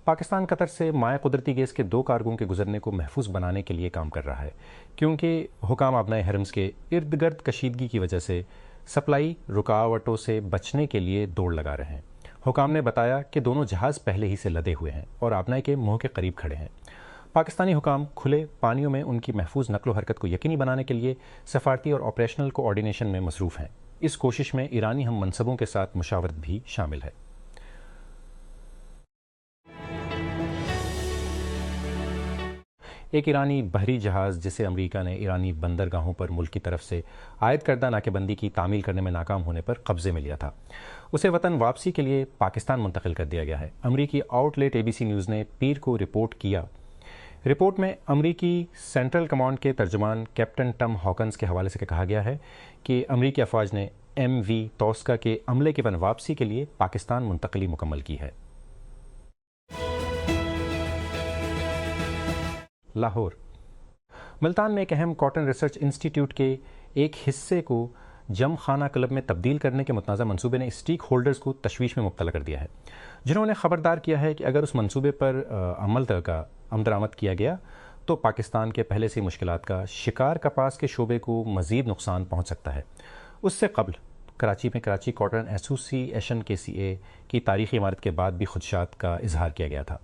پاکستان قطر سے مائع قدرتی گیس کے 2 کارگوں کے گزرنے کو محفوظ بنانے کے لیے کام کر رہا ہے، کیونکہ حکام آبنائے حرمز کے ارد گرد کشیدگی کی وجہ سے سپلائی رکاوٹوں سے بچنے کے لیے دوڑ لگا رہے ہیں۔ حکام نے بتایا کہ دونوں جہاز پہلے ہی سے لدے ہوئے ہیں اور آبنائے کے منہ کے قریب کھڑے ہیں۔ پاکستانی حکام کھلے پانیوں میں ان کی محفوظ نقل و حرکت کو یقینی بنانے کے لیے سفارتی اور آپریشنل کوآرڈینیشن میں مصروف ہیں۔ اس کوشش میں ایرانی ہم منصبوں کے ساتھ مشاورت بھی شامل ہے۔ ایک ایرانی بحری جہاز جسے امریکہ نے ایرانی بندرگاہوں پر ملک کی طرف سے عائد کردہ ناکہ بندی کی تعمیل کرنے میں ناکام ہونے پر قبضے میں لیا تھا، اسے وطن واپسی کے لیے پاکستان منتقل کر دیا گیا ہے۔ امریکی آؤٹ لیٹ ABC نیوز نے پیر کو رپورٹ کیا۔ رپورٹ میں امریکی سینٹرل کمانڈ کے ترجمان کیپٹن ٹم ہاکنز کے حوالے سے کہا گیا ہے کہ امریکی افواج نے MV توسکا کے عملے کی واپسی کے لیے پاکستان منتقلی مکمل کی ہے۔ لاہور ملتان میں ایک اہم کاٹن ریسرچ انسٹی ٹیوٹ کے ایک حصے کو جم خانہ کلب میں تبدیل کرنے کے متنازع منصوبے نے اسٹیک ہولڈرز کو تشویش میں مبتلا کر دیا ہے، جنہوں نے خبردار کیا ہے کہ اگر اس منصوبے پر عمل کا درآمد کیا گیا تو پاکستان کے پہلے سے مشکلات کا شکار کپاس کے شعبے کو مزید نقصان پہنچ سکتا ہے۔ اس سے قبل کراچی میں کراچی کاٹن ایسوسی ایشن KCA کی تاریخی عمارت کے بعد بھی خدشات کا اظہار کیا گیا تھا،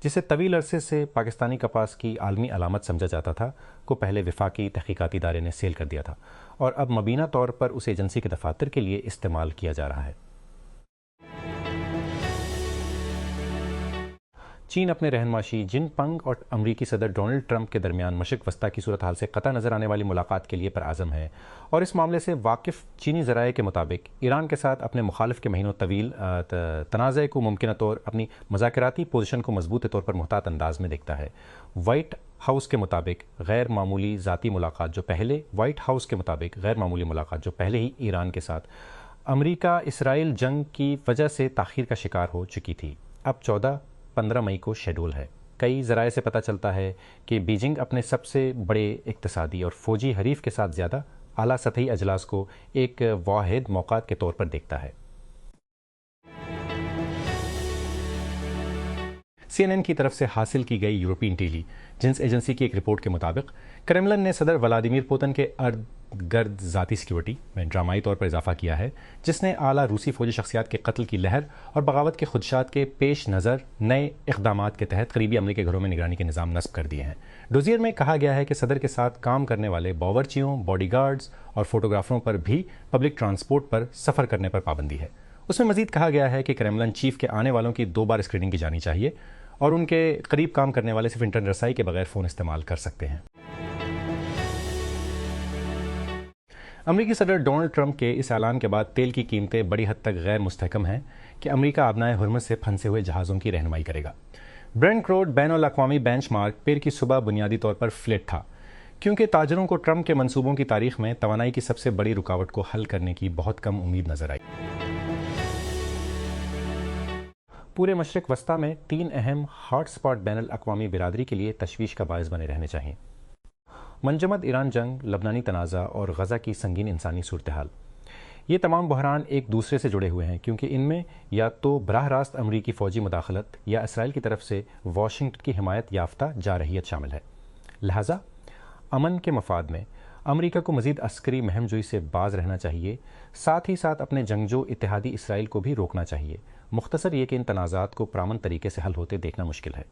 جسے طویل عرصے سے پاکستانی کپاس کی عالمی علامت سمجھا جاتا تھا، کو پہلے وفاقی تحقیقاتی ادارے نے سیل کر دیا تھا اور اب مبینہ طور پر اسے ایجنسی کے دفاتر کے لیے استعمال کیا جا رہا ہے۔ چین اپنے رہنما شی جن پنگ اور امریکی صدر ڈونلڈ ٹرمپ کے درمیان مشرق وسطیٰ کی صورتحال سے قطع نظر آنے والی ملاقات کے لیے پرعزم ہے، اور اس معاملے سے واقف چینی ذرائع کے مطابق ایران کے ساتھ اپنے مخالف کے مہینوں طویل تنازع کو ممکنہ طور اپنی مذاکراتی پوزیشن کو مضبوط طور پر محتاط انداز میں دیکھتا ہے۔ وائٹ ہاؤس کے مطابق غیر معمولی ملاقات جو پہلے ہی ایران کے ساتھ امریکہ اسرائیل جنگ کی وجہ سے تاخیر کا شکار ہو چکی تھی، اب 14-15 مئی کو شیڈول ہے۔ کئی ذرائع سے پتہ چلتا ہے کہ بیجنگ اپنے سب سے بڑے اقتصادی اور فوجی حریف کے ساتھ زیادہ اعلیٰ سطحی اجلاس کو ایک واحد موقع کے طور پر دیکھتا ہے۔ CNN کی طرف سے حاصل کی گئی یورپی انٹیلیجنس ایجنسی کی ایک رپورٹ کے مطابق کرملن نے صدر ولادیمیر پوتن کے ارد گرد ذاتی سیکیورٹی میں ڈرامائی طور پر اضافہ کیا ہے، جس نے اعلیٰ روسی فوجی شخصیات کے قتل کی لہر اور بغاوت کے خدشات کے پیش نظر نئے اقدامات کے تحت قریبی عملے کے گھروں میں نگرانی کے نظام نصب کر دیے ہیں۔ ڈوزیئر میں کہا گیا ہے کہ صدر کے ساتھ کام کرنے والے باورچیوں، باڈی گارڈز اور فوٹوگرافروں پر بھی پبلک ٹرانسپورٹ پر سفر کرنے پر پابندی ہے۔ اس میں مزید کہا گیا ہے کہ کرملن چیف کے آنے والوں کی 2 بار اسکریننگ کی جانی چاہیے اور ان کے قریب کام کرنے والے صرف انٹرنیٹ رسائی کے بغیر فون استعمال کر سکتے ہیں۔ امریکی صدر ڈونلڈ ٹرمپ کے اس اعلان کے بعد تیل کی قیمتیں بڑی حد تک غیر مستحکم ہیں کہ امریکہ آبنائے ہرمز سے پھنسے ہوئے جہازوں کی رہنمائی کرے گا۔ برینٹ کروڈ بین الاقوامی بینچ مارک پیر کی صبح بنیادی طور پر فلیٹ تھا، کیونکہ تاجروں کو ٹرمپ کے منصوبوں کی تاریخ میں توانائی کی سب سے بڑی رکاوٹ کو حل کرنے کی بہت کم امید نظر آئی۔ پورے مشرق وسطیٰ میں 3 اہم ہاٹ سپاٹ بین الاقوامی برادری کے لیے تشویش کا باعث بنے رہنے چاہئیں: منجمد ایران جنگ، لبنانی تنازع اور غزہ کی سنگین انسانی صورتحال۔ یہ تمام بحران ایک دوسرے سے جڑے ہوئے ہیں، کیونکہ ان میں یا تو براہ راست امریکی فوجی مداخلت یا اسرائیل کی طرف سے واشنگٹن کی حمایت یافتہ جارحیت شامل ہے۔ لہٰذا امن کے مفاد میں امریکہ کو مزید عسکری مہم جوئی سے باز رہنا چاہیے، ساتھ ہی ساتھ اپنے جنگجو اتحادی اسرائیل کو بھی روکنا چاہیے۔ مختصر یہ کہ ان تنازعات کو پرامن طریقے سے حل ہوتے دیکھنا مشکل ہے۔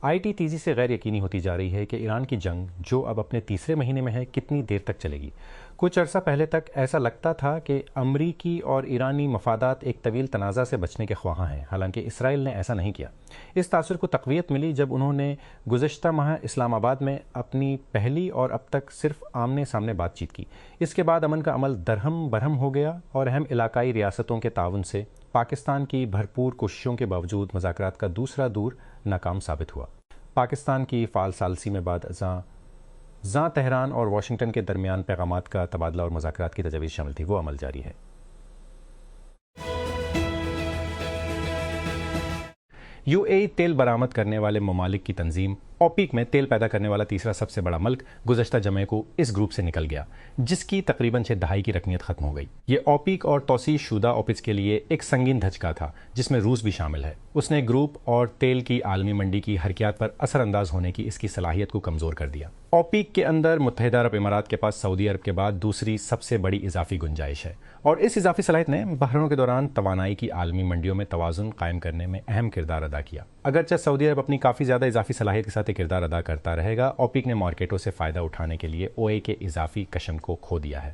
IT تیزی سے غیر یقینی ہوتی جا رہی ہے کہ ایران کی جنگ، جو اب اپنے 3 مہینے میں ہے، کتنی دیر تک چلے گی۔ کچھ عرصہ پہلے تک ایسا لگتا تھا کہ امریکی اور ایرانی مفادات ایک طویل تنازع سے بچنے کے خواہاں ہیں، حالانکہ اسرائیل نے ایسا نہیں کیا۔ اس تاثر کو تقویت ملی جب انہوں نے گزشتہ ماہ اسلام آباد میں اپنی پہلی اور اب تک صرف آمنے سامنے بات چیت کی۔ اس کے بعد امن کا عمل درہم برہم ہو گیا اور اہم علاقائی ریاستوں کے تعاون سے پاکستان کی بھرپور کوششوں کے باوجود مذاکرات کا دوسرا دور ناکام ثابت ہوا۔ پاکستان کی فعال ثالثی میں بعد ازاں تہران اور واشنگٹن کے درمیان پیغامات کا تبادلہ اور مذاکرات کی تجاویز شامل تھی، وہ عمل جاری ہے۔ UAE تیل برآمد کرنے والے ممالک کی تنظیم اوپیک میں تیل پیدا کرنے والا تیسرا سب سے بڑا ملک گزشتہ جمعے کو اس گروپ سے نکل گیا، جس کی تقریباً 6 دہائی کی رکنیت ختم ہو گئی۔ یہ اوپیک اور توسیع شدہ اوپیک کے لیے ایک سنگین دھچکا تھا، جس میں روس بھی شامل ہے۔ اس نے گروپ اور تیل کی عالمی منڈی کی حرکیات پر اثر انداز ہونے کی اس کی صلاحیت کو کمزور کر دیا۔ اوپیک کے اندر متحدہ عرب امارات کے پاس سعودی عرب کے بعد دوسری سب سے بڑی اضافی گنجائش ہے، اور اس اضافی صلاحیت نے بحرانوں کے دوران توانائی کی عالمی منڈیوں میں توازن قائم کرنے میں اہم کردار ادا کیا۔ اگرچہ سعودی عرب اپنی کافی زیادہ اضافی صلاحیت کے ساتھ کردار ادا کرتا رہے گا، اوپیک نے مارکیٹوں سے فائدہ اٹھانے کے لیے او اے کے اضافی کشن کو کھو دیا ہے۔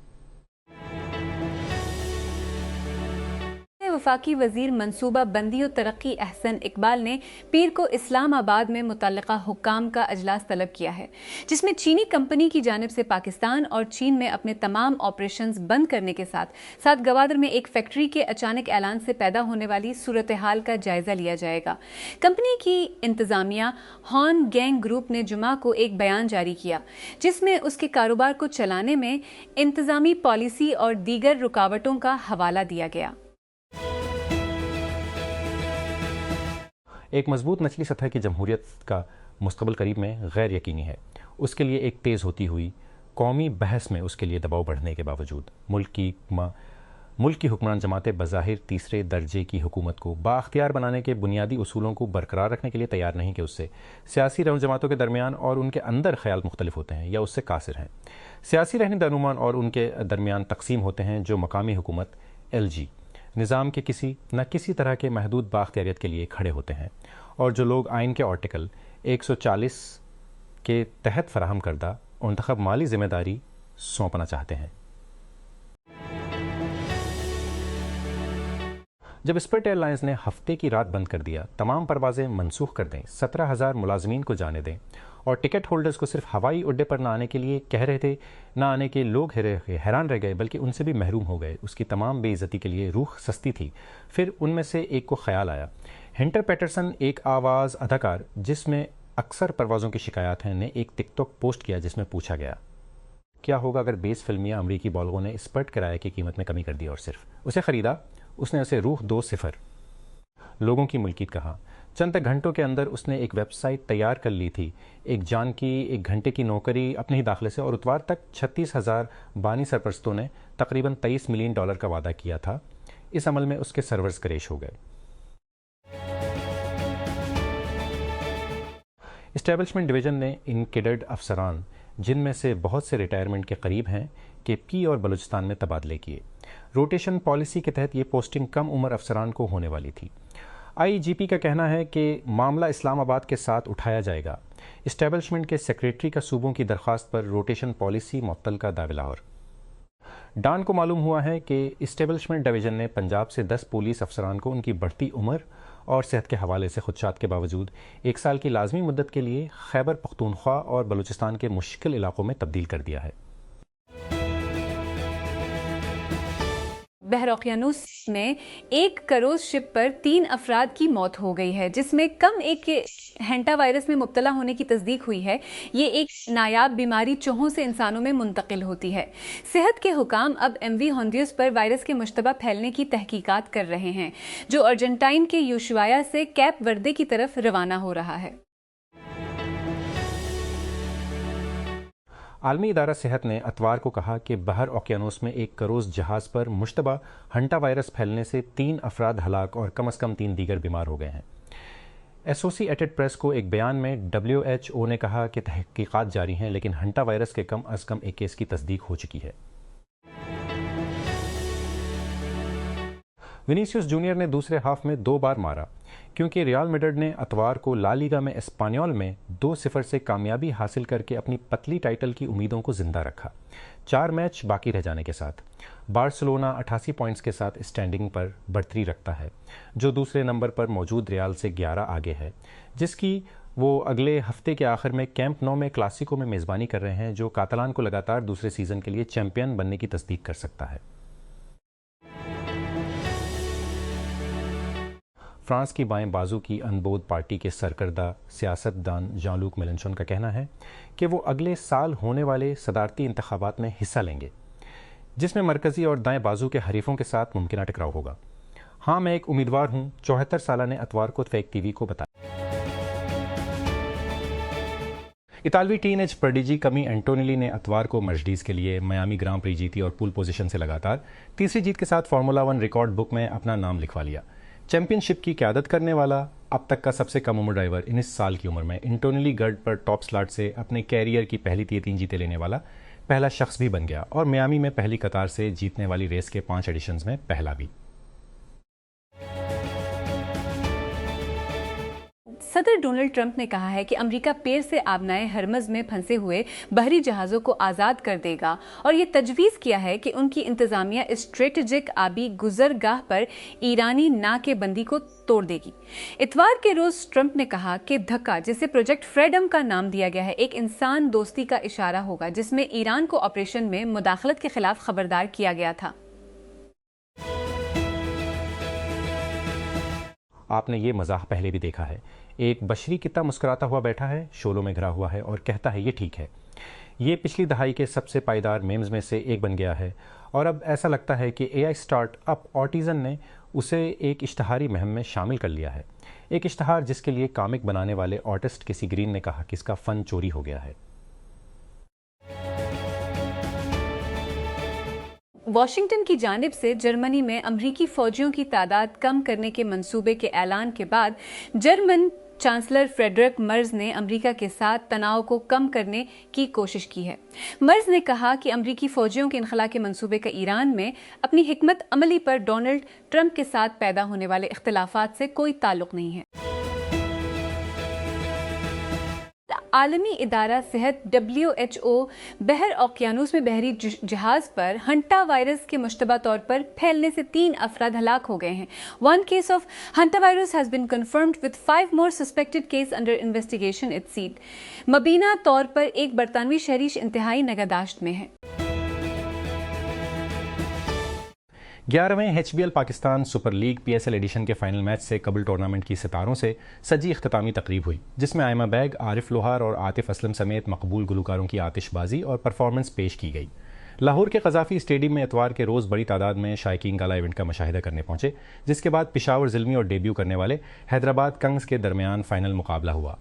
وفاقی وزیر منصوبہ بندی و ترقی احسن اقبال نے پیر کو اسلام آباد میں متعلقہ حکام کا اجلاس طلب کیا ہے، جس میں چینی کمپنی کی جانب سے پاکستان اور چین میں اپنے تمام آپریشنز بند کرنے کے ساتھ گوادر میں ایک فیکٹری کے اچانک اعلان سے پیدا ہونے والی صورتحال کا جائزہ لیا جائے گا۔ کمپنی کی انتظامیہ ہان گینگ گروپ نے جمعہ کو ایک بیان جاری کیا، جس میں اس کے کاروبار کو چلانے میں انتظامی پالیسی اور دیگر رکاوٹوں کا حوالہ دیا گیا۔ ایک مضبوط نچلی سطح کی جمہوریت کا مستقبل قریب میں غیر یقینی ہے۔ اس کے لیے ایک تیز ہوتی ہوئی قومی بحث میں اس کے لیے دباؤ بڑھنے کے باوجود ملک کی حکمران جماعتیں بظاہر تیسرے درجے کی حکومت کو بااختیار بنانے کے بنیادی اصولوں کو برقرار رکھنے کے لیے تیار نہیں کہ اس سے سیاسی رہنما جماعتوں کے درمیان اور ان کے اندر خیال مختلف ہوتے ہیں یا اس سے قاصر ہیں۔ سیاسی رہنماؤں اور ان کے درمیان تقسیم ہوتے ہیں جو مقامی حکومت LG نظام کے کسی طرح کے محدود بااختیاریت کے لیے کھڑے ہوتے ہیں، اور جو لوگ آئین کے آرٹیکل 140 کے تحت فراہم کردہ منتخب مالی ذمہ داری سونپنا چاہتے ہیں۔ جب اسپرٹ ایئر لائنز نے ہفتے کی رات بند کر دیا، تمام پروازیں منسوخ کر دیں، 17,000 ملازمین کو جانے دیں اور ٹکٹ ہولڈرز کو صرف ہوائی اڈے پر نہ آنے کے لیے کہہ رہے تھے، نہ آنے کے لوگ حیران رہ گئے بلکہ ان سے بھی محروم ہو گئے۔ اس کی تمام بے عزتی کے لیے روح سستی تھی۔ پھر ان میں سے ایک کو خیال آیا۔ ہنٹر پیٹرسن، ایک آواز اداکار جس میں اکثر پروازوں کی شکایات ہیں، نے ایک ٹک ٹاک پوسٹ کیا جس میں پوچھا گیا کیا ہوگا اگر بیس فلمیا امریکی بالغوں نے اسپرٹ کرایے کی قیمت میں کمی کر دی اور صرف اسے خریدا۔ اس نے اسے روح 20 لوگوں کی ملکیت کہا۔ چند گھنٹوں کے اندر اس نے ایک ویب سائٹ تیار کر لی تھی، ایک جان کی 1 گھنٹے کی نوکری اپنے ہی داخلے سے، اور اتوار تک 36,000 بانی سرپرستوں نے تقریباً $23 ملین کا وعدہ کیا تھا۔ اس عمل میں اس کے سرورز کریش ہو گئے۔ اسٹیبلشمنٹ ڈویژن نے ان کیڈرڈ افسران، جن میں سے بہت سے ریٹائرمنٹ کے قریب ہیں، کے پی اور بلوچستان میں تبادلے کیے۔ روٹیشن پالیسی کے تحت یہ پوسٹنگ کم عمر افسران کو ہونے والی تھی۔ IGP کا کہنا ہے کہ معاملہ اسلام آباد کے ساتھ اٹھایا جائے گا۔ اسٹیبلشمنٹ کے سیکریٹری کا صوبوں کی درخواست پر روٹیشن پالیسی معطل کا دعوی لاہور۔ ڈان کو معلوم ہوا ہے کہ اسٹیبلشمنٹ ڈویژن نے پنجاب سے 10 پولیس افسران کو ان کی بڑھتی عمر اور صحت کے حوالے سے خدشات کے باوجود 1 سال کی لازمی مدت کے لیے خیبر پختونخوا اور بلوچستان کے مشکل علاقوں میں تبدیل کر دیا ہے۔ بحر اوقیانوس میں ایک کروز شپ پر 3 افراد کی موت ہو گئی ہے، جس میں کم ایک کے ہینٹا وائرس میں مبتلا ہونے کی تصدیق ہوئی ہے۔ یہ ایک نایاب بیماری چوہوں سے انسانوں میں منتقل ہوتی ہے۔ صحت کے حکام اب MV ہونڈیوس پر وائرس کے مشتبہ پھیلنے کی تحقیقات کر رہے ہیں، جو ارجنٹائن کے یوشوایا سے کیپ وردے کی طرف روانہ ہو رہا ہے۔ عالمی ادارہ صحت نے اتوار کو کہا کہ بحر اوقیانوس میں ایک کروز جہاز پر مشتبہ ہنٹا وائرس پھیلنے سے 3 افراد ہلاک اور کم از کم 3 دیگر بیمار ہو گئے ہیں۔ ایسوسی ایٹڈ پریس کو ایک بیان میں WHO نے کہا کہ تحقیقات جاری ہیں، لیکن ہنٹا وائرس کے کم از کم 1 کیس کی تصدیق ہو چکی ہے۔ وینیسیوس جونیئر نے دوسرے ہاف میں 2 بار مارا، کیونکہ ریال میڈرڈ نے اتوار کو لا لیگا میں اسپانیول میں 2-0 سے کامیابی حاصل کر کے اپنی پتلی ٹائٹل کی امیدوں کو زندہ رکھا۔ 4 میچ باقی رہ جانے کے ساتھ بارسلونا 88 پوائنٹس کے ساتھ اسٹینڈنگ پر برتری رکھتا ہے، جو دوسرے نمبر پر موجود ریال سے 11 آگے ہے، جس کی وہ اگلے ہفتے کے آخر میں کیمپ نو میں کلاسیکو میں میزبانی کر رہے ہیں، جو کاتالان کو لگاتار دوسرے سیزن کے لیے چیمپئن بننے کی تصدیق کر سکتا ہے۔ فرانس کی بائیں بازو کی انبود پارٹی کے سرکردہ سیاست دان جان لوک میلنشون کا کہنا ہے کہ وہ اگلے سال ہونے والے صدارتی انتخابات میں حصہ لیں گے، جس میں مرکزی اور دائیں بازو کے حریفوں کے ساتھ ممکنہ ٹکراؤ ہوگا۔ ہاں، میں ایک امیدوار ہوں، 74 سالہ نے اتوار کو فیک TV کو بتایا۔ اطالوی ٹین ایج پروڈیجی کمی انٹونیلی نے اتوار کو مرسڈیز کے لیے میامی گراں پری جیتی اور پول پوزیشن سے لگاتار تیسری جیت کے ساتھ فارمولا 1 ریکارڈ بک میں اپنا نام لکھوا لیا۔ چیمپئن شپ کی قیادت کرنے والا اب تک کا سب سے کم عمر ڈرائیور 19 سال کی عمر میں انٹونیلی گرڈ پر ٹاپ سلاٹ سے اپنے کیریئر کی پہلی 3 جیتیں لینے والا پہلا شخص بھی بن گیا اور میامی میں پہلی قطار سے جیتنے والی ریس کے 5 ایڈیشنز میں پہلا بھی۔ صدر ڈونلڈ ٹرمپ نے کہا ہے کہ امریکہ پیر سے آبنائے ہرمز میں پھنسے ہوئے بحری جہازوں کو آزاد کر دے گا اور یہ تجویز کیا ہے کہ ان کی انتظامیہ اسٹریٹجک آبی گزرگاہ پر ایرانی ناکے بندی کو توڑ دے گی۔ اتوار کے روز ٹرمپ نے کہا کہ دھکا، جسے پروجیکٹ فریڈم کا نام دیا گیا ہے، ایک انسان دوستی کا اشارہ ہوگا جس میں ایران کو آپریشن میں مداخلت کے خلاف خبردار کیا گیا تھا۔ آپ نے یہ مزاح پہلے بھی دیکھا ہے، ایک بشری کتا مسکراتا ہوا بیٹھا ہے، شولوں میں گھرا ہوا ہے اور کہتا ہے یہ ٹھیک ہے۔ یہ پچھلی دہائی کے سب سے پائیدار میمز میں سے ایک بن گیا ہے اور اب ایسا لگتا ہے کہ اے آئی اسٹارٹ اپ آرٹیزن نے اسے ایک اشتہاری مہم میں شامل کر لیا ہے، ایک اشتہار جس کے لیے کامک بنانے والے آرٹسٹ کسی گرین نے کہا کہ اس کا فن چوری ہو گیا ہے۔ واشنگٹن کی جانب سے جرمنی میں امریکی فوجیوں کی تعداد کم کرنے کے منصوبے کے اعلان کے بعد جرمن چانسلر فریڈرک مرز نے امریکہ کے ساتھ تناؤ کو کم کرنے کی کوشش کی ہے۔ مرز نے کہا کہ امریکی فوجیوں کے انخلا کے منصوبے کا ایران میں اپنی حکمت عملی پر ڈونلڈ ٹرمپ کے ساتھ پیدا ہونے والے اختلافات سے کوئی تعلق نہیں ہے۔ عالمی ادارہ صحت WHO بحر اوقیانوس میں بحری جہاز پر ہنٹا وائرس کے مشتبہ طور پر پھیلنے سے 3 افراد ہلاک ہو گئے ہیں۔ 1 case of hanta virus has been confirmed with 5 more suspected cases under investigation it said۔ مبینہ طور پر ایک برطانوی شہری انتہائی نگہداشت میں ہے۔ 11ویں HBL Pakistan super league PSL edition کے فائنل میچ سے قبل ٹورنامنٹ کی ستاروں سے سجی اختتامی تقریب ہوئی، جس میں آئمہ بیگ، عارف لوہار اور عاطف اسلم سمیت مقبول گلوکاروں کی آتش بازی اور پرفارمنس پیش کی گئی۔ لاہور کے قذافی اسٹیڈیم میں اتوار کے روز بڑی تعداد میں شائقین گالا ایونٹ کا مشاہدہ کرنے پہنچے، جس کے بعد پشاور زلمی اور ڈیبیو کرنے والے حیدرآباد کنگز کے درمیان فائنل مقابلہ ہوا۔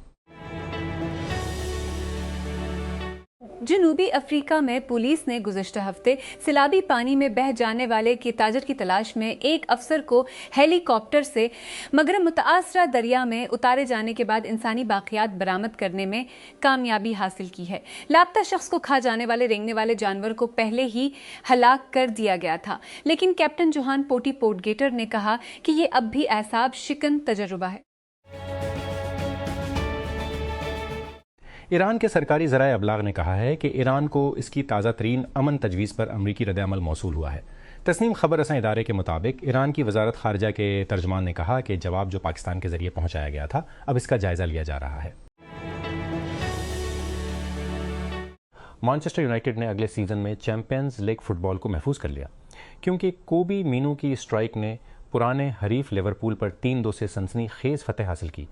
جنوبی افریقہ میں پولیس نے گزشتہ ہفتے سیلابی پانی میں بہہ جانے والے کے تاجر کی تلاش میں ایک افسر کو ہیلی کاپٹر سے مغرب متاثرہ دریا میں اتارے جانے کے بعد انسانی باقیات برآمد کرنے میں کامیابی حاصل کی ہے۔ لاپتہ شخص کو کھا جانے والے رینگنے والے جانور کو پہلے ہی ہلاک کر دیا گیا تھا، لیکن کیپٹن جوہان پوٹی پورٹگیٹر نے کہا کہ یہ اب بھی اعصاب شکن تجربہ ہے۔ ایران کے سرکاری ذرائع ابلاغ نے کہا ہے کہ ایران کو اس کی تازہ ترین امن تجویز پر امریکی رد عمل موصول ہوا ہے۔ تسنیم خبر رساں ادارے کے مطابق ایران کی وزارت خارجہ کے ترجمان نے کہا کہ جواب جو پاکستان کے ذریعے پہنچایا گیا تھا، اب اس کا جائزہ لیا جا رہا ہے۔ مانچسٹر یونائیٹڈ نے اگلے سیزن میں چیمپئنز لیگ فٹ بال کو محفوظ کر لیا، کیونکہ کوبی مینو کی اسٹرائک نے پرانے حریف لیورپول پر 3-2 سے سنسنی خیز فتح حاصل کی۔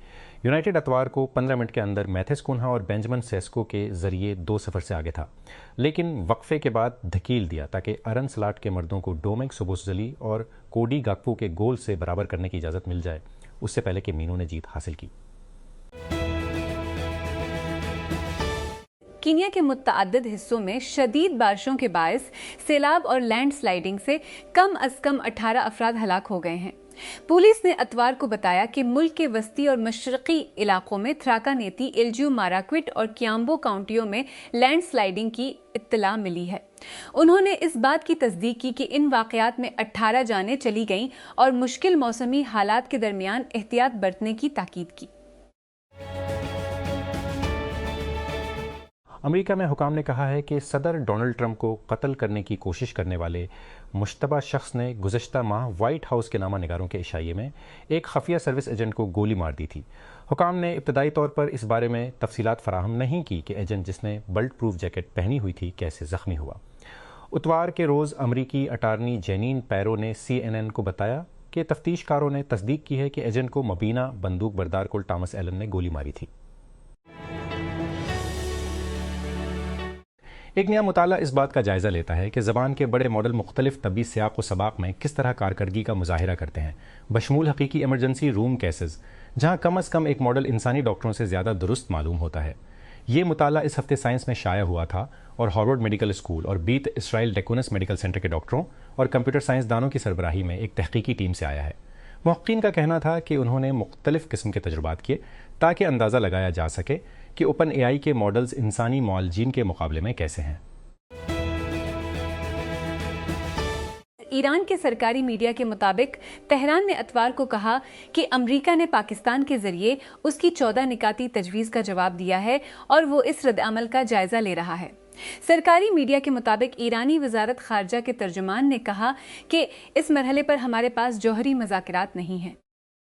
یونائیٹڈ اتوار کو 15 منٹ کے اندر میتھس کونہا اور بینجمن سیسکو کے ذریعے 2-0 سے آگے تھا، لیکن وقفے کے بعد دھکیل دیا تاکہ ارن سلاٹ کے مردوں کو ڈومک سوبوسزلی اور کوڈی گاکپو کے گول سے برابر کرنے کی اجازت مل جائے، اس سے پہلے کہ مینو نے جیت حاصل کی۔ کینیا کے متعدد حصوں میں شدید بارشوں کے باعث سیلاب اور لینڈ سلائیڈنگ سے کم از کم 18 افراد ہلاک ہو گئے ہیں۔ پولیس نے اتوار کو بتایا کہ ملک کے وسطی اور مشرقی علاقوں میں تھراکا نیتی، ایلجیو ماراکوٹ اور کیامبو کاؤنٹیوں میں لینڈ سلائیڈنگ کی اطلاع ملی ہے۔ انہوں نے اس بات کی تصدیق کی کہ ان واقعات میں 18 جانیں چلی گئیں اور مشکل موسمی حالات کے درمیان احتیاط برتنے کی تاکید کی۔ امریکہ میں حکام نے کہا ہے کہ صدر ڈونلڈ ٹرمپ کو قتل کرنے کی کوشش کرنے والے مشتبہ شخص نے گزشتہ ماہ وائٹ ہاؤس کے نامہ نگاروں کے عشائیے میں ایک خفیہ سروس ایجنٹ کو گولی مار دی تھی۔ حکام نے ابتدائی طور پر اس بارے میں تفصیلات فراہم نہیں کی کہ ایجنٹ، جس نے بلٹ پروف جیکٹ پہنی ہوئی تھی، کیسے زخمی ہوا۔ اتوار کے روز امریکی اٹارنی جینین پیرو نے CNN کو بتایا کہ تفتیش کاروں نے تصدیق کی ہے کہ ایجنٹ کو مبینہ بندوق بردار کول ٹامس ایلن نے گولی ماری تھی۔ ایک نیا مطالعہ اس بات کا جائزہ لیتا ہے کہ زبان کے بڑے ماڈل مختلف طبی سیاق و سباق میں کس طرح کارکردگی کا مظاہرہ کرتے ہیں، بشمول حقیقی ایمرجنسی روم کیسز، جہاں کم از کم ایک ماڈل انسانی ڈاکٹروں سے زیادہ درست معلوم ہوتا ہے۔ یہ مطالعہ اس ہفتے سائنس میں شائع ہوا تھا اور ہارورڈ میڈیکل اسکول اور بیت اسرائیل ڈیکونس میڈیکل سینٹر کے ڈاکٹروں اور کمپیوٹر سائنسدانوں کی سربراہی میں ایک تحقیقی ٹیم سے آیا ہے۔ محققین کا کہنا تھا کہ انہوں نے مختلف قسم کے تجربات کیے تاکہ اندازہ لگایا جا سکے کہ اوپن اے آئی کے ماڈلز انسانی معالجین کے مقابلے میں کیسے ہیں۔ ایران کے سرکاری میڈیا کے مطابق تہران نے اتوار کو کہا کہ امریکہ نے پاکستان کے ذریعے اس کی 14 نکاتی تجویز کا جواب دیا ہے اور وہ اس رد عمل کا جائزہ لے رہا ہے۔ سرکاری میڈیا کے مطابق ایرانی وزارت خارجہ کے ترجمان نے کہا کہ اس مرحلے پر ہمارے پاس جوہری مذاکرات نہیں ہیں۔